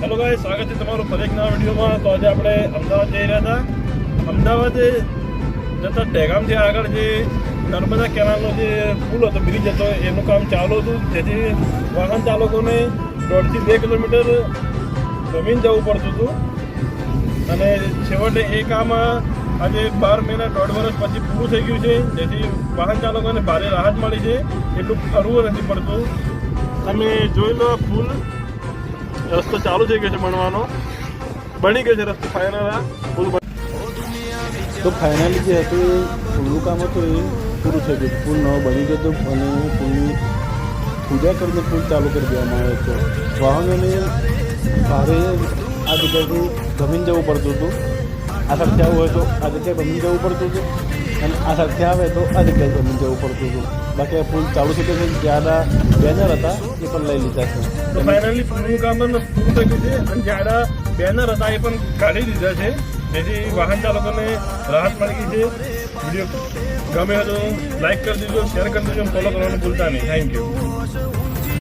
Hello guys, સ્વાગત છે તમારું ફરી એક નવા વિડીયોમાં. તો આજે આપણે અમદાવાદ જઈ રહ્યા હતા. અમદાવાદ જતા દહેગામથી આગળ જે નર્મદા કેનાલનો જે પુલ હતો, બ્રિજ હતો, એનું કામ ચાલુ હતું. જેથી વાહન ચાલકોને 1.5 થી 2 કિલોમીટર જમીન જવું પડતું હતું. અને છેવટે એ કામ આજે 12 મહિના 1.5 વર્ષ પછી પૂરું થઈ ગયું છે. જેથી વાહન ચાલકોને ભારે રાહત મળી છે. એટલું ફરવું નથી પડતું. તમે જોઈ લો, પુલ રસ્તો ચાલુ થઈ ગયો છે બનવાનો, બની ગયો છે રસ્તો ફાઇનલ. આ પુલ તો ફાઇનલી જે હતું પુલનું કામ હતું એ પૂરું થઈ ગયું. પુલ નવો બની ગયો હતો અને પુલની પૂજા કરીને પુલ ચાલુ કરી દેવામાં આવ્યો હતો. વાહનોને ભારે આ જગ્યાએથી જમીન જવું પડતું હતું. આ સાથે આવવું હોય તો આ જગ્યાએ જમીન જવું પડતું હતું, અને આ સાથે આવે તો આ જગ્યાએ જમીન જવું પડતું હતું. બાકી આ પુલ ચાલુ થઈ ગયો છે. જ્યાદા બેનર હતા એ પણ લઈ લીધા છે. તો ફાઇનલી પુલનું કામ પણ પૂરું થઈ ગયું છે. અને જ્યાં બેનર હતા એ પણ કાઢી દીધા છે. જેથી વાહન ચાલકોને રાહત મળી ગઈ છે. વિડીયો ગમે તો લાઈક કરી દીધો, શેર કરી દેજો, ફોલો કરવાનું ભૂલતા નહીં. Thank you.